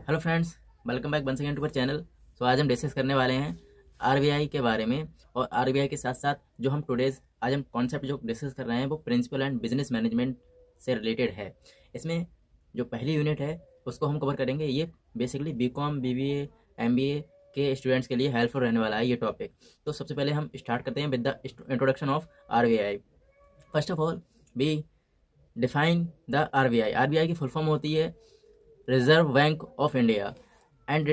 Hello friends, welcome back once again to our channel. So आज हम discuss करने वाले हैं आरबीआई के बारे में। और आरबीआई के साथ साथ जो हम आज हम कॉन्सेप्ट जो डिस्कस कर रहे हैं वो प्रिंसिपल एंड बिजनेस मैनेजमेंट से रिलेटेड है। इसमें जो पहली यूनिट है उसको हम कवर करेंगे। ये बेसिकली बीकॉम, बीबीए, एमबीए के स्टूडेंट्स के लिए हेल्पफुल रहने वाला है ये टॉपिक। तो सबसे पहले हम स्टार्ट करते हैं with the introduction of RBI. First of all we define the RBI. RBI की फुल फॉर्म होती है Reserve Bank of India, and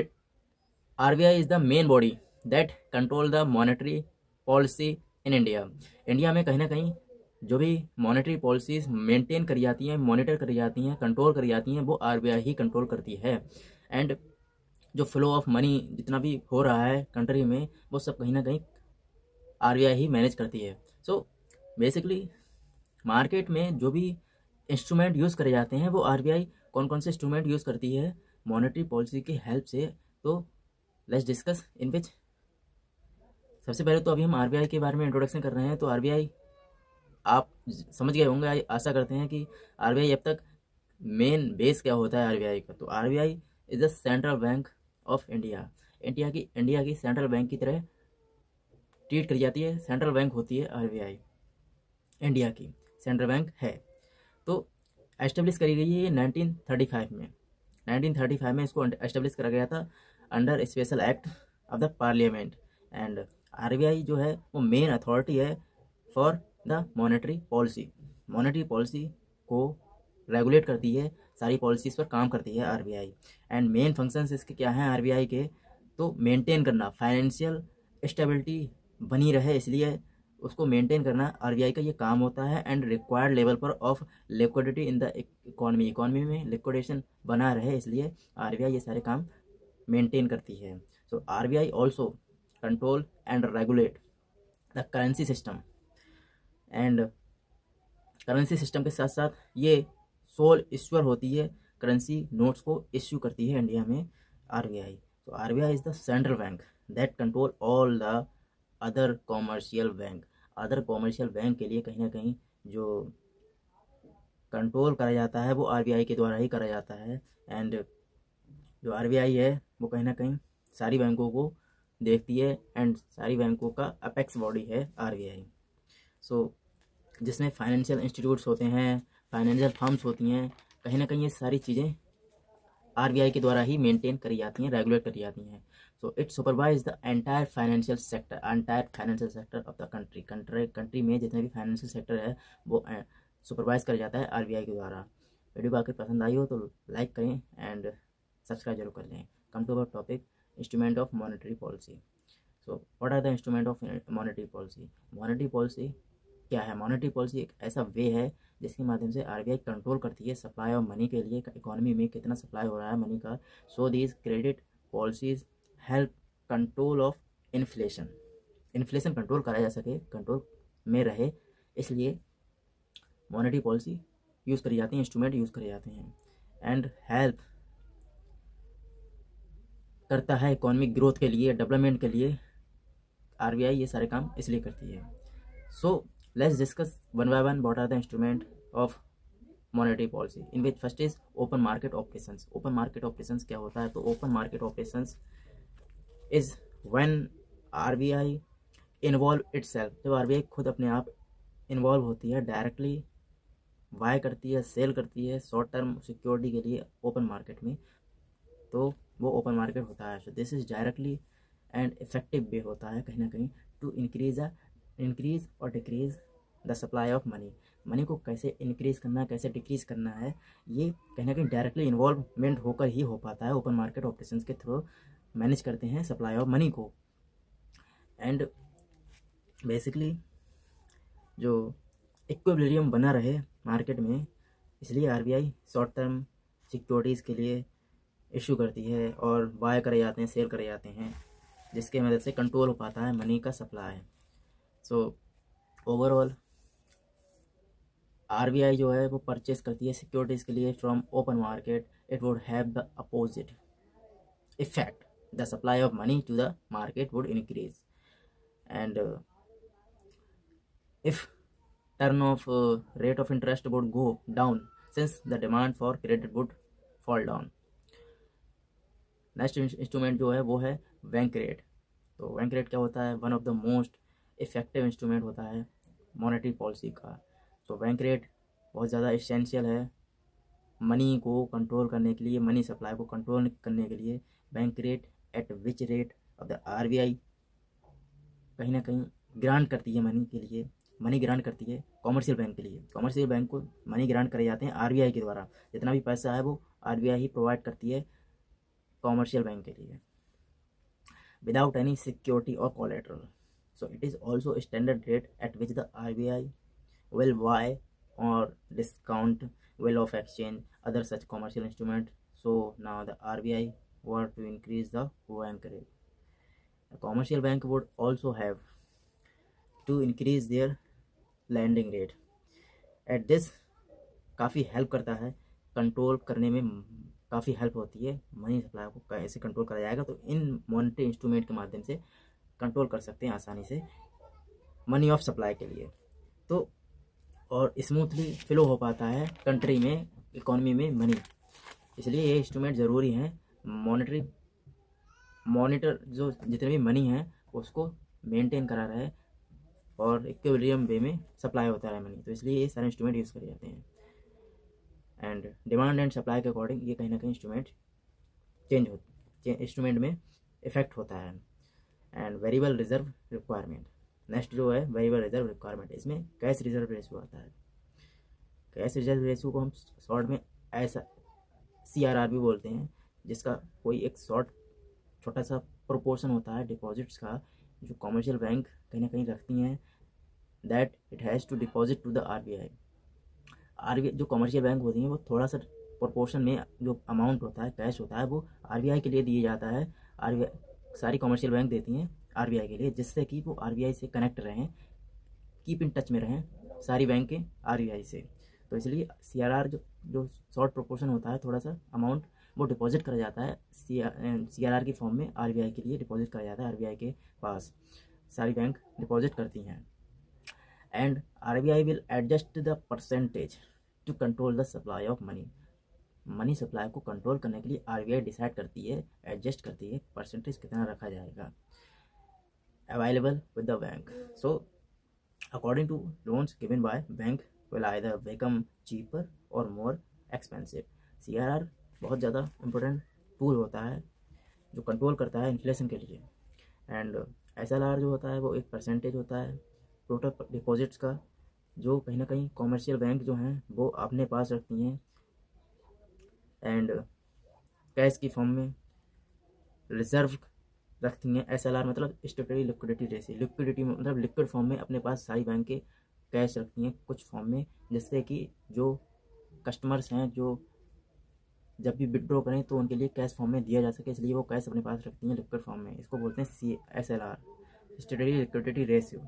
RBI is the main body that control the monetary policy in India. India में कहीं ना कहीं जो भी monetary policies maintain करी जाती हैं, मॉनिटर करी जाती हैं, कंट्रोल करी जाती हैं, वो आरबीआई ही कंट्रोल करती है। एंड जो फ्लो ऑफ मनी जितना भी हो रहा है कंट्री में वो सब कहीं ना कहीं आरबीआई ही मैनेज करती है। सो बेसिकली मार्केट में जो भी इंस्ट्रूमेंट यूज़ करे जाते हैं वो आरबीआई कौन कौन से इंस्ट्रूमेंट यूज़ करती है मॉनेटरी पॉलिसी की हेल्प से। तो लेट्स डिस्कस इन विच। सबसे पहले तो अभी हम आरबीआई के बारे में इंट्रोडक्शन कर रहे हैं। तो आरबीआई आप समझ गए होंगे, आशा करते हैं कि आरबीआई अब तक मेन बेस क्या होता है आरबीआई का। तो RBI is the central bank of India. India की सेंट्रल बैंक की तरह ट्रीट करी जाती है। सेंट्रल बैंक होती है आरबीआई, इंडिया की सेंट्रल बैंक है। तो एस्टेब्लिश करी गई है 1935 में। 1935 में इसको एस्टेब्लिश करा गया था under special act of the parliament. And RBI जो है वो मेन अथॉरिटी है for the monetary policy. Monetary policy को रेगुलेट करती है, सारी पॉलिसीज़ पर काम करती है आरबीआई। एंड मेन फंक्शंस इसके क्या हैं आरबीआई के, तो मेंटेन करना, फाइनेंशियल स्टेबिलिटी बनी रहे इसलिए उसको मेंटेन करना आरबीआई का ये काम होता है। एंड रिक्वायर्ड लेवल पर of liquidity in the economy में लिक्विडेशन बना रहे इसलिए आरबीआई ये सारे काम मेंटेन करती है। So RBI also control and regulate the currency system. And currency system के साथ साथ ये सोल इश्यूअर होती है, करेंसी नोट्स को इश्यू करती है इंडिया में आरबीआई। तो RBI is the central bank that control all the other commercial bank. Other commercial bank के लिए कहीं ना कहीं जो कंट्रोल करा जाता है वो आरबीआई के द्वारा ही करा जाता है। एंड जो आरबीआई है वो कहीं ना कहीं सारी बैंकों को देखती है एंड सारी बैंकों का अपेक्स बॉडी है आरबीआई। सो जिसमें फाइनेंशियल इंस्टीट्यूट्स होते हैं, फाइनेंशियल फर्म्स होती हैं, कहीं ना कहीं ये सारी चीज़ें आरबीआई के द्वारा ही मेंटेन करी जाती हैं, रेगुलेट करी जाती हैं। So it supervise the entire financial sector of the country में जितने भी फाइनेंशियल सेक्टर है वो सुपरवाइज करा जाता है आरबीआई के द्वारा। वीडियो बाकी पसंद आई हो तो लाइक करें एंड सब्सक्राइब जरूर कर लें। Come to our topic, instrument of monetary policy. So what are the instrument of monetary policy. Monetary policy क्या है? मॉनेटरी पॉलिसी एक ऐसा वे है जिसके माध्यम से आरबीआई कंट्रोल करती है सप्लाई ऑफ मनी के लिए, इकोनॉमी में कितना सप्लाई हो रहा है मनी का। So these credit policies help control of inflation. Inflation control करा जा सके, कंट्रोल में रहे, इसलिए मॉनेटरी पॉलिसी यूज़ करी जाती है, इंस्ट्रूमेंट यूज़ करे जाते हैं। एंड हेल्प करता है इकोनॉमिक ग्रोथ के लिए, डेवलपमेंट के लिए आरबीआई ये सारे काम इसलिए करती है। सो let's discuss one by one what are the instrument of monetary policy in which first is open market operations. open market operations क्या होता है? तो open market operations is when RBI involve itself, जब RBI खुद अपने आप involve होती है, डायरेक्टली बाय करती है, सेल करती है शॉर्ट टर्म सिक्योरिटी के लिए ओपन मार्केट में, तो वो ओपन मार्केट होता है। So this is directly and effective way होता है कहीं ना कहीं टू इंक्रीज और decrease the supply of money. Money को कैसे इंक्रीज करना है, कैसे डिक्रीज करना है, ये कहीं ना कहीं डायरेक्टली इन्वॉल्वमेंट होकर ही हो पाता है। ओपन मार्केट ऑपरेशंस के थ्रू मैनेज करते हैं सप्लाई ऑफ मनी को। एंड बेसिकली जो इक्विलिब्रियम बना रहे मार्केट में, इसलिए आरबीआई शॉर्ट टर्म सिक्योरिटीज़ के लिए इशू करती है और बाय करे जाते हैं, सेल करे जाते हैं, जिसके मदद से कंट्रोल हो पाता है मनी का सप्लाई। सो ओवरऑल आरबीआई जो है वो परचेस करती है सिक्योरिटीज़ के लिए from open market. It would have the opposite effect, the supply of money to the market would increase and if turn of rate of interest would go down since the demand for credit would fall down. Next instrument जो है वो है bank rate. तो bank rate क्या होता है, one of the most effective instrument होता है मॉनेटरी पॉलिसी का। तो बैंक रेट बहुत ज़्यादा इसेंशियल है मनी को कंट्रोल करने के लिए, मनी सप्लाई को कंट्रोल करने के लिए। Bank rate at which rate of the RBI कहीं ना कहीं ग्रांट करती है मनी के लिए, मनी ग्रांट करती है कॉमर्शियल बैंक के लिए। कॉमर्शियल बैंक को मनी ग्रांट करे जाते हैं आरबीआई के द्वारा, जितना भी पैसा है वो आरबीआई ही प्रोवाइड करती है कॉमर्शियल बैंक के लिए, विदाउट एनी सिक्योरिटी और collateral. So it is also a standard rate at which the RBI will buy or discount will of exchange other such commercial instrument. So now the RBI were to increase the bank rate. The commercial bank would also have to increase their lending rate. At this काफ़ी help करता है control करने में, काफ़ी help होती है money supply को कैसे कंट्रोल करा जाएगा। तो इन मॉनेटरी इंस्ट्रूमेंट के माध्यम से कंट्रोल कर सकते हैं आसानी से मनी ऑफ सप्लाई के लिए। तो और स्मूथली फ्लो हो पाता है कंट्री में, इकोनॉमी में मनी, इसलिए ये इंस्ट्रूमेंट ज़रूरी है। मॉनिटर जो जितने भी मनी है उसको मेंटेन करा रहे और इक्विलिब्रियम वे में सप्लाई होता है मनी, तो इसलिए ये सारे इंस्ट्रूमेंट यूज़ करे जाते हैं। एंड डिमांड एंड सप्लाई के अकॉर्डिंग ये कहीं ना कहीं इंस्ट्रूमेंट चेंज होते, इंस्ट्रूमेंट में इफेक्ट होता है। And variable reserve requirement, next जो है वेरिएबल रिजर्व रिक्वायरमेंट, इसमें कैश रिजर्व रेशियो आता है। कैश रिजर्व रेशियो को हम शॉर्ट में ऐसा CRR भी बोलते हैं, जिसका कोई एक छोटा सा प्रोपोर्शन होता है डिपॉजिट्स का जो कमर्शियल बैंक कहीं ना कहीं रखती हैं, that it has to deposit to the RBI. जो कमर्शियल बैंक होती हैं वो थोड़ा सा प्रोपोर्शन में जो अमाउंट होता है कैश होता है वो आरबीआई के लिए दिया जाता है। आरबीआई सारी कमर्शियल बैंक देती हैं आरबीआई के लिए, जिससे कि वो आरबीआई से कनेक्ट रहें, कीप इन टच में रहें सारी बैंकें आरबीआई से। तो इसलिए CRR जो शॉर्ट प्रोपोर्शन होता है थोड़ा सा अमाउंट वो डिपॉजिट करा जाता है CRR की फॉर्म में आरबीआई के लिए डिपॉजिट करा जाता है, आरबीआई के पास सारी बैंक डिपॉजिट करती हैं। And RBI will adjust the percentage to control the supply of money. Money supply को कंट्रोल करने के लिए आरबीआई डिसाइड करती है, एडजस्ट करती है परसेंटेज कितना रखा जाएगा available with the bank. So according to loans given by bank will either become cheaper or more expensive. CRR बहुत ज़्यादा इम्पोर्टेंट टूल होता है जो कंट्रोल करता है इन्फ्लेशन के लिए। एंड SLR जो होता है वो एक परसेंटेज होता है टोटल डिपॉजिट्स का, जो कहीं ना कहीं कॉमर्शियल बैंक जो हैं वो अपने पास रखती हैं एंड कैश की फॉर्म में रिजर्व रखती हैं। SLR मतलब स्टैट्यूटरी लिक्विडिटी रेशियो, लिक्विडिटी मतलब लिक्विड फॉर्म में अपने पास सारी बैंकें कैश रखती हैं कुछ फॉर्म में, जिससे कि जो कस्टमर्स हैं जो जब भी विड्रॉ करें तो उनके लिए कैश फॉर्म में दिया जा सके, इसलिए वो कैश अपने पास रखती हैं लिक्विड फॉर्म में। इसको बोलते हैं SLR, स्टैट्यूटरी लिक्विडिटी रेशियो,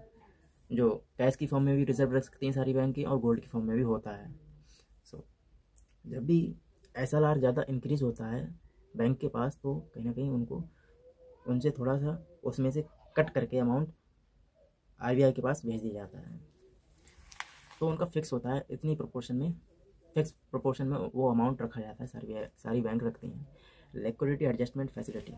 जो कैश की फॉर्म में भी रिजर्व रख सकती हैं सारी बैंकें और गोल्ड की फॉर्म में भी होता है। सो जब भी SLR ज़्यादा इंक्रीज होता है बैंक के पास तो कहीं ना कहीं उनसे थोड़ा सा उसमें से कट करके अमाउंट आरबीआई के पास भेज दिया जाता है। तो उनका फिक्स होता है इतनी प्रोपोर्शन में, फिक्स प्रोपोर्शन में वो अमाउंट रखा जाता है, सारी बैंक रखती हैं। लिक्विडिटी एडजस्टमेंट फैसिलिटी,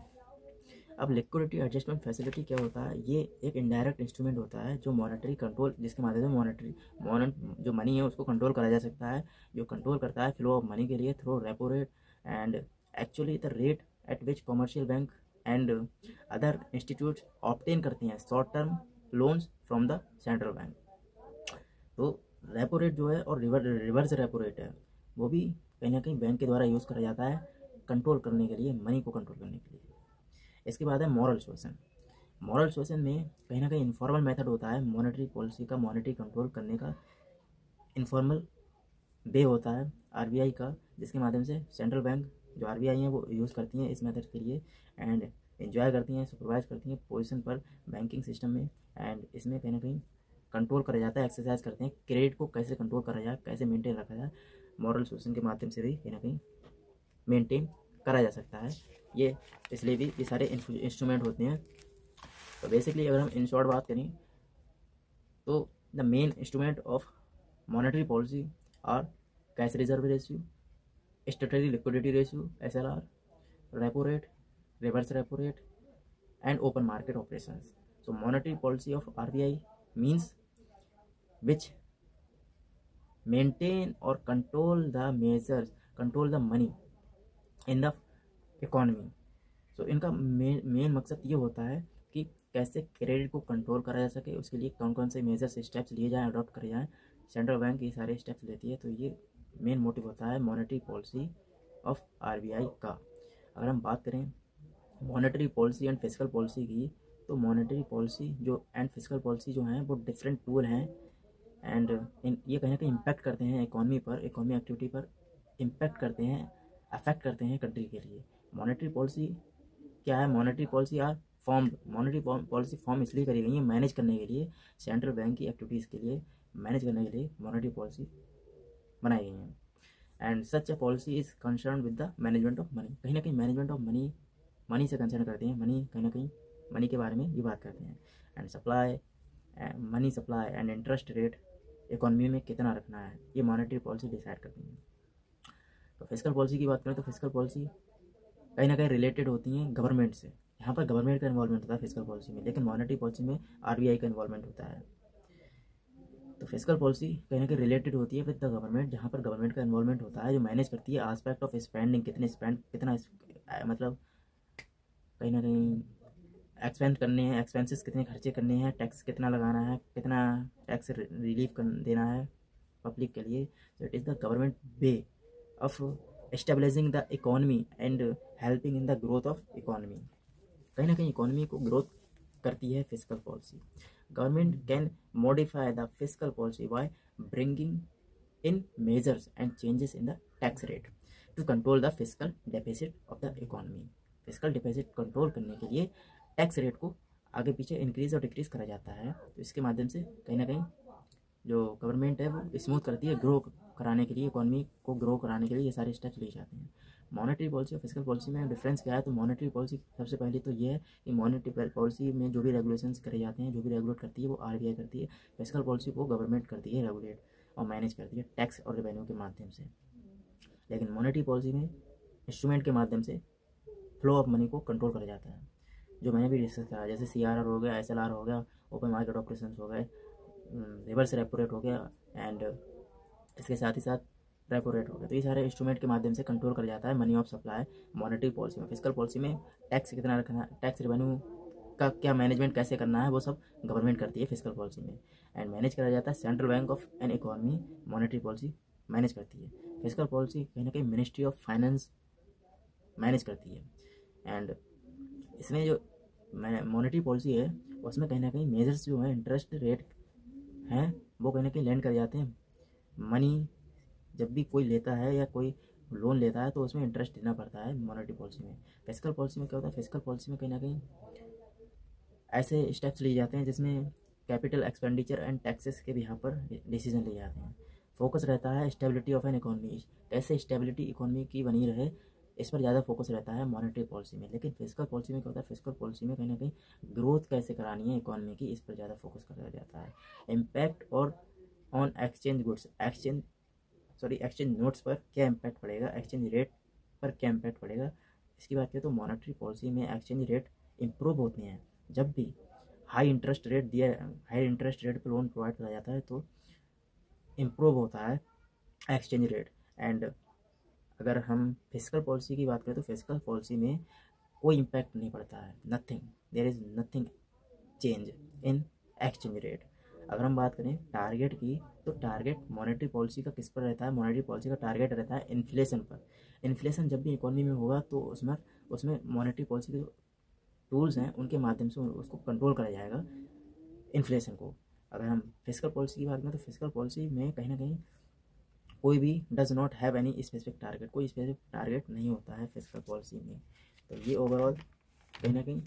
अब लिक्विडिटी एडजस्टमेंट फैसिलिटी क्या होता है, ये एक इनडायरेक्ट इंस्ट्रूमेंट होता है जो मॉनेटरी कंट्रोल, जिसके माध्यम से जो मनी है उसको कंट्रोल करा जा सकता है, जो कंट्रोल करता है फ्लो ऑफ मनी के लिए through repo rate and actually the rate at which commercial bank and other institute obtain करती हैं short term loans from the central bank. तो रेपो रेट जो है और रिवर्स रेपो रेट है वो भी कहीं ना कहीं बैंक के द्वारा यूज़ करा जाता है कंट्रोल करने के लिए, मनी को कंट्रोल करने के लिए। इसके बाद है मॉरल सुएसन। मॉरल सुएसन में कहीं ना कहीं इनफॉर्मल मेथड होता है मॉनेटरी पॉलिसी का, मॉनेटरी कंट्रोल करने का इनफॉर्मल वे होता है आरबीआई का, जिसके माध्यम से सेंट्रल बैंक जो आरबीआई हैं वो यूज़ करती हैं इस मेथड के लिए एंड एंजॉय करती हैं, सुपरवाइज करती हैं पोजीशन पर बैंकिंग सिस्टम में। एंड इसमें कहीं ना कहीं कंट्रोल करा जाता है, एक्सरसाइज करते हैं क्रेडिट को कैसे कंट्रोल करा जाए, कैसे मेंटेन रखा जाए, मॉरल सुएसन के माध्यम से भी कहीं ना कहीं मेंटेन करा जा सकता है। ये इसलिए भी ये सारे इंस्ट्रूमेंट होते हैं। तो बेसिकली अगर हम इन शॉर्ट बात करें तो the main instrument of monetary policy are cash reserve ratio, statutory liquidity ratio SLR, repo rate reverse repo rate, and open market operations. So monetary policy of RBI means which maintain or control the money in the economy. So इनका main मकसद ये होता है कि कैसे credit को control करा जा सके, उसके लिए कौन कौन से मेजर्स स्टेप्स लिए जाएं, अडॉप्ट करे जाएं। सेंट्रल बैंक ये सारे स्टेप्स लेती है, तो ये मेन मोटिव होता है मॉनेटरी पॉलिसी ऑफ आरबीआई का। अगर हम बात करें monetary policy and fiscal policy की, तो मॉनेटरी पॉलिसी जो एंड फिस्कल पॉलिसी जो हैं वो डिफरेंट टूल हैं, एंड ये कहीं ना कहीं इम्पैक्ट करते हैं इकोनॉमी पर, इकोनॉमी एक्टिविटी पर इम्पैक्ट करते हैं, अफेक्ट करते हैं कंट्री के लिए। मॉनेटरी पॉलिसी क्या है? Monetary policy are form, monetary policy form इसलिए करी गई है मैनेज करने के लिए, सेंट्रल बैंक की एक्टिविटीज़ के लिए मैनेज करने के लिए मॉनेटरी पॉलिसी बनाई गई है। And such a policy is concern with the management of money, कहीं ना कहीं मैनेजमेंट ऑफ मनी से कंसर्न करते हैं, मनी कहीं ना कहीं मनी के बारे में ये बात करते हैं। And money supply and interest rate economy में कितना रखना है, ये मॉनेटरी पॉलिसी डिसाइड करती है। तो फिस्कल पॉलिसी की बात करें तो फिस्कल पॉलिसी कहीं ना कहीं रिलेटेड होती हैं गवर्नमेंट से, यहाँ पर गवर्नमेंट का इन्वॉल्वमेंट होता है फिस्कल पॉलिसी में, लेकिन मॉनेटरी पॉलिसी में आरबीआई का इन्वॉल्वमेंट होता है। तो फिस्कल पॉलिसी कहीं ना कहीं रिलेटेड होती है विद द गवर्नमेंट, जहाँ पर गवर्नमेंट का इन्वॉल्वमेंट होता है, जो मैनेज करती है आस्पेक्ट ऑफ स्पेंडिंग, मतलब कहीं ना कहीं एक्सपेंड करने हैं, एक्सपेंसेस कितने खर्चे करने हैं, टैक्स कितना लगाना है, कितना टैक्स रिलीफ देना है पब्लिक के लिए। तो it is the government way of establishing the economy and helping in the growth of economy, कहीं ना कहीं इकोनॉमी को ग्रोथ करती है fiscal policy. Government can modify the fiscal policy by bringing in measures and changes in the tax rate to control the fiscal deficit of the economy. Fiscal deficit control करने के लिए tax rate को आगे पीछे increase और decrease करा जाता है, तो इसके माध्यम से कहीं ना कहीं जो गवर्नमेंट है वो स्मूथ करती है, ग्रो कराने के लिए, इकोनॉमी को ग्रो कराने के लिए ये सारे स्टेप्स लिए जाते हैं। मॉनेटरी पॉलिसी और फिस्कल पॉलिसी में डिफरेंस क्या है? तो मॉनेटरी पॉलिसी सबसे पहले तो ये है कि मॉनेटरी पॉलिसी में जो भी रेगुलेशंस करे जाते हैं, जो भी रेगुलेट करती है वो आरबीआई करती है। फिस्कल पॉलिसी को गवर्नमेंट करती है रेगुलेट और मैनेज करती है टैक्स और रेवेन्यू के माध्यम से। लेकिन मॉनेटरी पॉलिसी में इंस्ट्रूमेंट के माध्यम से फ्लो ऑफ मनी को कंट्रोल करा जाता है, जो मैंने भी डिस्कस करा, जैसे CRR हो गया, SLR हो गया, ओपन मार्केट ऑपरेशन हो गए, रिवर्स रेपो रेट हो गया, एंड इसके साथ ही साथ रेपो रेट हो गया। तो ये सारे इंस्ट्रूमेंट के माध्यम से कंट्रोल कर जाता है money of supply monetary policy में। फिस्कल पॉलिसी में टैक्स कितना रखना, टैक्स रेवेन्यू का क्या मैनेजमेंट कैसे करना है, वो सब गवर्नमेंट करती है फिस्कल पॉलिसी में। एंड मैनेज करा जाता है central bank of an economy, monetary policy manage करती है। फिस्कल पॉलिसी कहीं ना कहीं मिनिस्ट्री ऑफ फाइनेंस मैनेज करती है। एंड इसमें जो मॉनेटरी पॉलिसी है उसमें कहीं ना कहीं मेजर्स जो है इंटरेस्ट रेट हैं वो कहीं ना कहीं लैंड कर जाते हैं। मनी जब भी कोई लेता है या कोई लोन लेता है तो उसमें इंटरेस्ट देना पड़ता है मॉनेटरी पॉलिसी में। फिस्कल पॉलिसी में क्या होता है? फिस्कल पॉलिसी में कहीं ना कहीं ऐसे स्टेप्स लिए जाते हैं जिसमें कैपिटल एक्सपेंडिचर एंड टैक्सेस के भी यहाँ पर डिसीजन लिए जाते हैं। फोकस रहता है स्टेबिलिटी ऑफ एन इकोनॉमी, कैसे स्टेबिलिटी इकोनॉमी की बनी रहे, इस पर ज़्यादा फोकस रहता है मॉनेटरी पॉलिसी में। लेकिन फिस्कल पॉलिसी में क्या होता है? फिस्कल पॉलिसी में कहीं ना कहीं ग्रोथ कैसे करानी है इकोनॉमी की, इस पर ज़्यादा फोकस करा जाता है। इम्पैक्ट और on exchange goods, exchange notes पर क्या इम्पैक्ट पड़ेगा, एक्सचेंज रेट पर क्या इम्पैक्ट पड़ेगा, इसकी बात करें तो मॉनेटरी पॉलिसी में एक्सचेंज रेट इम्प्रूव होते हैं। जब भी हाई इंटरेस्ट रेट पर लोन प्रोवाइड करा जाता है तो इम्प्रूव होता है एक्सचेंज रेट। एंड अगर हम फिस्कल पॉलिसी की बात करें तो फिस्कल पॉलिसी में कोई इम्पैक्ट नहीं पड़ता है, there is nothing change in exchange rate. अगर हम बात करें टारगेट की तो टारगेट मॉनेटरी पॉलिसी का किस पर रहता है? मॉनेटरी पॉलिसी का टारगेट रहता है इन्फ्लेशन पर। इन्फ्लेशन जब भी इकोनॉमी में होगा तो उसमें मॉनेटरी पॉलिसी के जो टूल्स हैं उनके माध्यम से उसको कंट्रोल करा जाएगा इन्फ्लेशन को। अगर हम फिस्कल पॉलिसी की बात करें तो फिस्कल पॉलिसी में कहीं ना कहीं कोई भी does not have any specific target, कोई स्पेसिफिक टारगेट नहीं होता है फिस्कल पॉलिसी में। तो ये ओवरऑल कहीं ना कहीं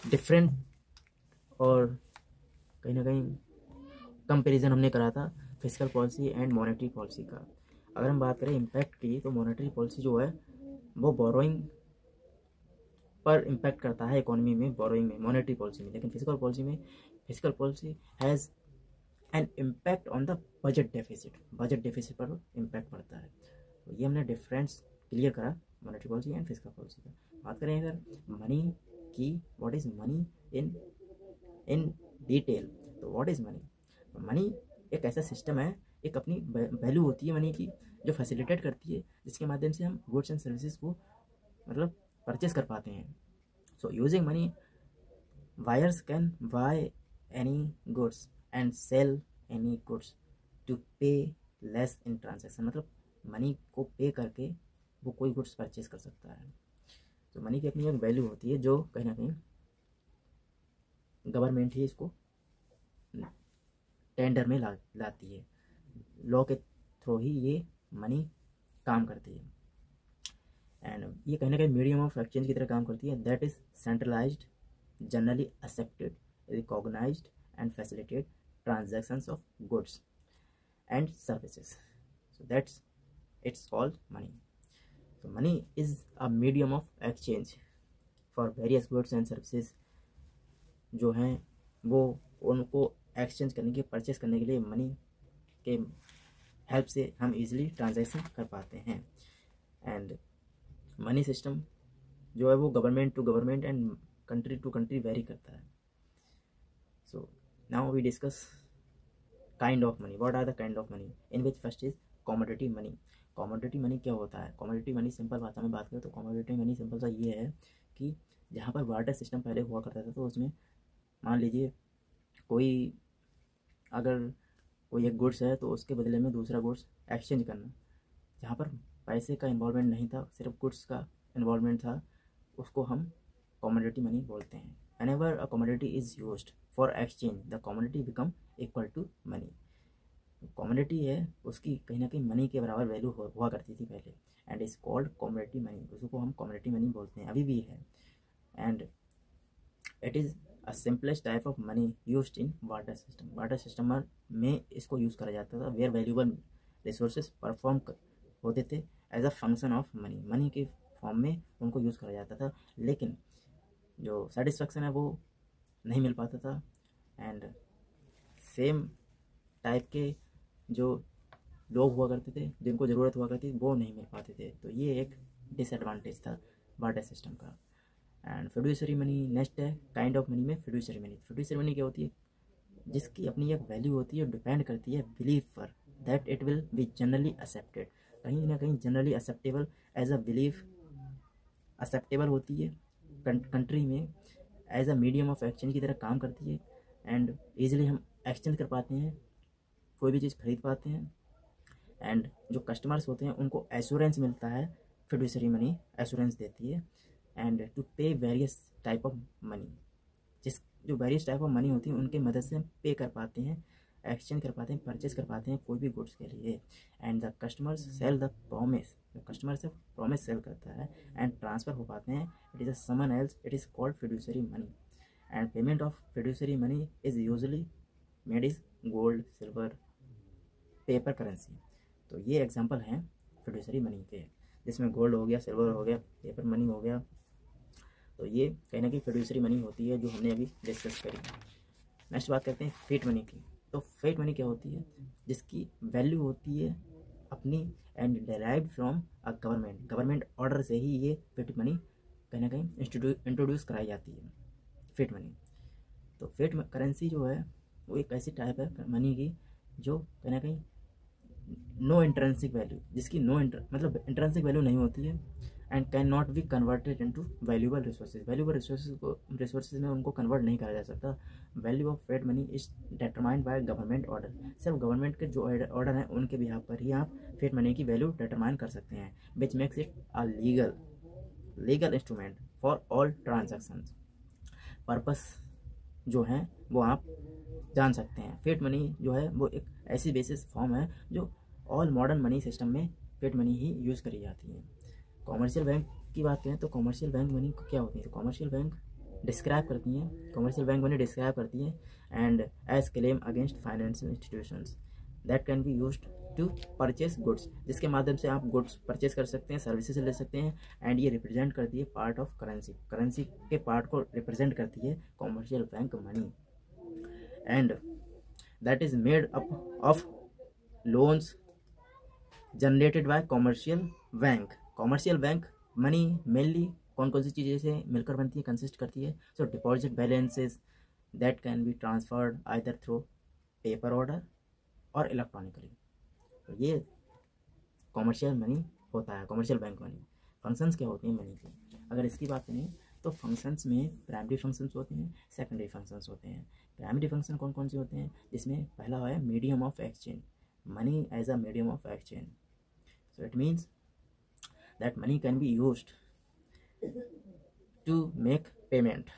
डिफरेंट और कहीं ना कहीं कंपैरिजन हमने करा था fiscal policy and monetary policy का। अगर हम बात करें इम्पैक्ट की तो मॉनेटरी पॉलिसी जो है वो बोरोइंग पर इम्पैक्ट करता है इकोनॉमी में, बोरोइंग में, मॉनेटरी पॉलिसी में। लेकिन fiscal policy has an impact on the budget deficit पर इम्पैक्ट पड़ता है। तो ये हमने डिफरेंस क्लियर करा monetary policy and fiscal policy का। बात करें अगर मनी की, what is money in detail, तो व्हाट इज़ मनी? मनी एक ऐसा सिस्टम है, एक अपनी वैल्यू होती है मनी की, जो फैसिलिटेट करती है, जिसके माध्यम से हम गुड्स एंड सर्विसेज को मतलब परचेस कर पाते हैं। So using money, buyers can buy any goods and sell any goods to pay less in transaction, मतलब मनी को पे करके वो कोई गुड्स परचेज कर सकता है। तो मनी की अपनी एक वैल्यू होती है, जो कहीं ना कहीं गवर्नमेंट ही इसको टेंडर में लाती है, लॉ के थ्रू ही ये मनी काम करती है। एंड ये कहीं ना कहीं मीडियम ऑफ एक्सचेंज की तरह काम करती है, that is centralised, generally accepted, recognised and facilitate transactions of goods and services, so that's it's called money. तो money is a medium of exchange for various goods and services जो हैं, वो उनको एक्सचेंज करने के, परचेस करने के लिए मनी के हेल्प से हम इजीली ट्रांजैक्शन कर पाते हैं। एंड मनी सिस्टम जो है वो government to government and country to country vary करता है। So now we discuss kind of money. What are the kind of money? In which first is commodity money. Commodity money क्या होता है? Commodity money simple भाषा में बात करें तो कमोडिटी मनी सिंपल सा ये है कि जहाँ पर बार्टर सिस्टम पहले हुआ करता था, तो उसमें मान लीजिए अगर कोई एक गुड्स है तो उसके बदले में दूसरा गुड्स एक्सचेंज करना, जहाँ पर पैसे का इन्वॉल्वमेंट नहीं था, सिर्फ गुड्स का इन्वॉल्वमेंट था, उसको हम कमोडिटी मनी बोलते हैं। Whenever a commodity is used for exchange, the commodity become equal to money. Commodity है उसकी कहीं ना कहीं मनी के बराबर वैल्यू हुआ करती थी पहले, and is called commodity money, उसको हम कमोडिटी मनी बोलते हैं, अभी भी है। And it is a simplest type of money used in water system. Water system में इसको यूज़ करा जाता था, वेयर वैल्यूबल रिसोर्सेज परफॉर्म होते थे as a function of money, money के फॉर्म में उनको यूज़ करा जाता था, लेकिन जो सेटिस्फैक्शन है वो नहीं मिल पाता था, एंड सेम टाइप के जो लोग हुआ करते थे, जिनको ज़रूरत हुआ करती वो नहीं मिल पाते थे। तो ये एक डिसएडवांटेज था बार्टर सिस्टम का। एंड फिड्यूसरी मनी नेक्स्ट है काइंड ऑफ मनी में फिड्यूसरी मनी। फिड्यूसरी मनी क्या होती है? जिसकी अपनी एक वैल्यू होती है, डिपेंड करती है बिलीफ पर, that it will be generally accepted, कहीं ना कहीं generally acceptable as a belief acceptable होती है कंट्री में, as a medium of exchange की तरह काम करती है, एंड ईजिली हम एक्सचेंज कर पाते हैं, कोई भी चीज़ खरीद पाते हैं, एंड जो कस्टमर्स होते हैं उनको एश्योरेंस मिलता है, फिड्यूसरी मनी एश्योरेंस देती है, एंड टू पे वेरियस टाइप ऑफ मनी, जो वेरियस टाइप ऑफ मनी होती है उनके मदद से हम पे कर पाते हैं, एक्सचेंज कर पाते हैं, परचेज कर पाते हैं कोई भी गुड्स के लिए। And the customers sell the promise, जो कस्टमर से प्रॉमिस सेल करता है एंड ट्रांसफ़र हो पाते हैं, it is a summon else, it is called fiduciary money. And payment of fiduciary money is usually made is gold, silver, paper currency. तो ये example हैं फिड्यूसरी मनी के, जिसमें गोल्ड हो गया, सिल्वर हो गया, पेपर मनी हो गया। तो ये कहीं ना कहीं फिड्यूसरी मनी होती है जो हमने अभी डिस्कस करी। नेक्स्ट बात करते हैं फिएट मनी की। तो फिएट मनी क्या होती है? जिसकी वैल्यू होती है अपनी and derived from a government order से ही ये फिएट मनी कहीं ना कहीं इंट्रोड्यूस कराई जाती है, फिएट मनी। तो फिएट करेंसी जो है वो एक ऐसी टाइप है मनी की जो कहीं ना कहीं नो इंट्रेंसिक वैल्यू, जिसकी मतलब इंट्रेंसिक वैल्यू नहीं होती है, and can not be converted into valuable resources. Valuable resources में उनको कन्वर्ट नहीं करा जा सकता। Value of fiat money is determined by government order. सिर्फ गवर्नमेंट के जो ऑर्डर हैं उनके बिहाफ पर ही आप फिएट मनी की वैल्यू डिटरमाइन कर सकते हैं, which makes it a legal instrument for all transactions. Purpose जो है वो आप जान सकते हैं। फिएट मनी जो है वो एक ऐसी बेसिस फॉर्म है जो ऑल मॉडर्न मनी सिस्टम में फिएट मनी ही यूज़ करी जाती है। कॉमर्शियल बैंक की बात करें तो कॉमर्शियल बैंक मनी क्या होती है? तो कॉमर्शियल बैंक डिस्क्राइब करती हैं, कॉमर्शियल बैंक मनी डिस्क्राइब करती हैं and as claim against financial institutions that can be used to purchase goods, जिसके माध्यम से आप गुड्स परचेस कर सकते हैं, सर्विसेज ले सकते हैं, एंड ये रिप्रेजेंट करती है पार्ट ऑफ करेंसी के पार्ट को रिप्रेजेंट करती है commercial bank money, and that is made up of loans generated by commercial bank money mainly कौन कौन सी चीज़ें से मिलकर बनती है, कंसिस्ट करती है? So deposit balances that can be transferred either through paper order और इलेक्ट्रॉनिकली। तो ये कॉमर्शियल मनी होता है, कॉमर्शियल बैंक मनी। फंक्शंस क्या होती हैं मनी की? अगर इसकी बात करें तो फंक्शंस में प्राइमरी फंक्शंस होते हैं, सेकेंडरी फंक्शंस होते हैं। प्राइमरी फंक्शन कौन कौन से होते हैं? जिसमें पहला है medium of exchange, money as a medium of exchange. So it means that money can be used to make payment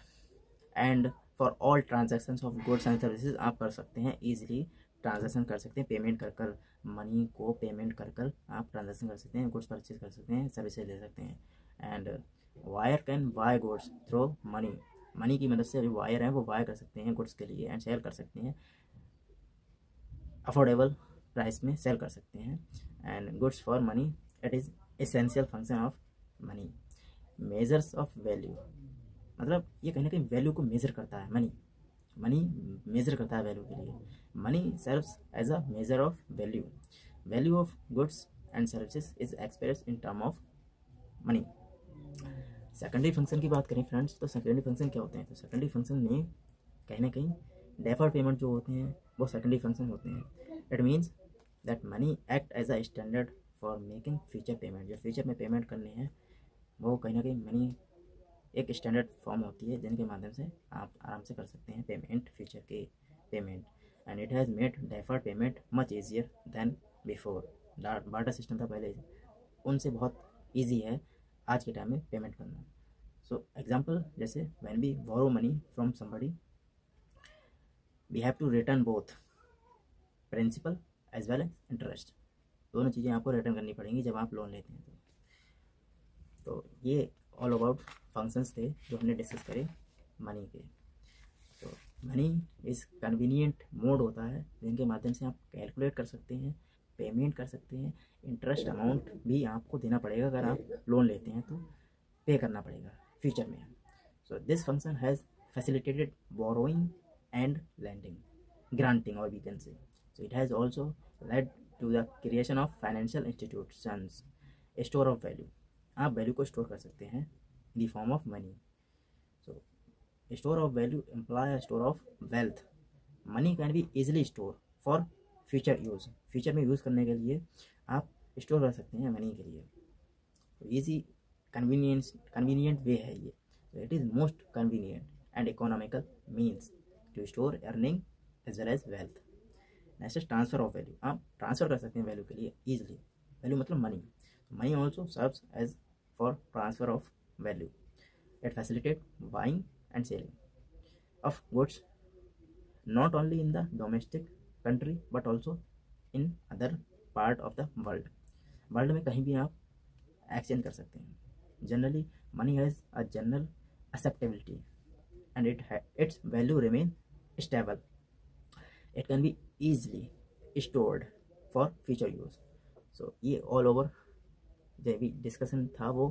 and for all transactions of goods and services. आप कर सकते हैं ईजिली ट्रांजेक्शन कर सकते हैं, पेमेंट कर कर money को पेमेंट कर कर आप ट्रांजेक्शन कर सकते हैं, गुड्स परचेज कर सकते हैं, सर्विसेज ले सकते हैं। And wire can buy goods through money, money की मदद से जो वायर हैं वो बाय कर सकते हैं गुड्स के लिए एंड सेल कर सकते हैं, अफोर्डेबल प्राइस में सेल कर सकते हैं। And goods for money it is essential function of money. Measures of value, मतलब ये कहीं ना कहीं वैल्यू को मेजर करता है। मनी मनी मेजर करता है वैल्यू के लिए। Money serves as a measure of value. Value of goods and services is expressed in term of money. Secondary function की बात करें फ्रेंड्स, तो सेकेंडरी फंक्शन क्या होते हैं? तो सेकेंडरी फंक्शन में कहीं ना कहीं डेफर्ड पेमेंट जो होते हैं वो सेकेंडरी फंक्शन होते हैं। It means that money act as a standard for making future payment. जो फ्यूचर में पेमेंट करने हैं वो कहीं ना कहीं मनी एक स्टैंडर्ड फॉर्म होती है जिनके माध्यम से आप आराम से कर सकते हैं पेमेंट, फ्यूचर के payment. And it has made deferred payment much easier than before. Barter system था पहले, उनसे बहुत ईजी है आज के टाइम में पेमेंट करना। सो एग्जाम्पल जैसे when we borrow money from somebody we have to return both principal as well as interest. दोनों चीज़ें आपको रिटर्न करनी पड़ेंगी जब आप लोन लेते हैं। तो ये ऑल अबाउट फंक्शंस थे जो हमने डिस्कस करे मनी के। तो मनी इज़ कन्वीनियंट मोड होता है जिनके माध्यम से आप कैलकुलेट कर सकते हैं, पेमेंट कर सकते हैं। इंटरेस्ट अमाउंट भी आपको देना पड़ेगा, अगर आप लोन लेते हैं तो पे करना पड़ेगा फ्यूचर में। So this function has facilitated borrowing and lending, granting और we can say. So it has also led to the creation of financial institutions, store of value. आप वैल्यू को स्टोर कर सकते हैं in the form of money. So store of value imply store of wealth. Money can be easily store for future use. Future में use करने के लिए आप स्टोर कर सकते हैं मनी के लिए। तो ईजी कन्वीनियंट वे है ये। It is most convenient and economical means to store earning as well as wealth. Next transfer of value, आप ट्रांसफ़र कर सकते हैं वैल्यू के लिए ईजिली। वैल्यू मतलब money. Money also serves as for transfer of value. It facilitates buying and selling of goods not only in the domestic country but also in other part of the world. World में कहीं भी आप exchange कर सकते हैं। Generally money has a general acceptability and its value remain stable. It can be easily stored for future use. So ये all over जो भी डिस्कशन था वो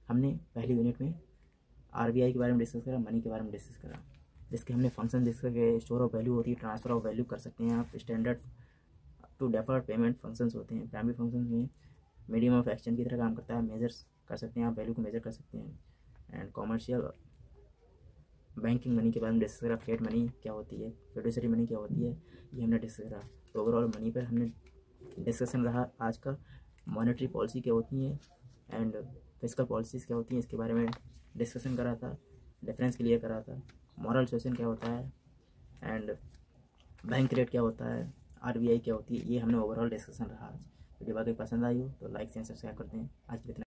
हमने पहली यूनिट में आरबीआई के बारे में डिस्कस करा, मनी के बारे में डिस्कस करा, जिसके हमने फंक्शन डिस्कस किए। स्टोर ऑफ वैल्यू होती है, ट्रांसफर ऑफ वैल्यू कर सकते हैं आप, standard to deferred payment functions होते हैं। प्राइमरी फंक्शन में मीडियम ऑफ एक्सचेंज की तरह काम करता है, मेजर्स कर सकते हैं आप, वैल्यू को मेजर कर सकते हैं। एंड कॉमर्शियल बैंकिंग मनी के बारे में डिस्कस करा, फिएट मनी क्या होती है, फिडुशियरी मनी क्या होती है, ये हमने डिस्कस करा। तो ओवरऑल मनी पर हमने डिस्कशन रहा आज का। मॉनेटरी पॉलिसी क्या होती है एंड फिस्कल पॉलिसीज़ क्या होती हैं, इसके बारे में डिस्कशन करा था, डिफरेंस क्लियर करा था। मॉरल सुएशन क्या होता है एंड बैंक रेट क्या होता है, आरबीआई क्या होती है, ये हमने ओवरऑल डिस्कशन रहा आज। वीडियो बाकी पसंद आई हो तो लाइक एंड सब्सक्राइब करते हैं। आज के लिए इतना।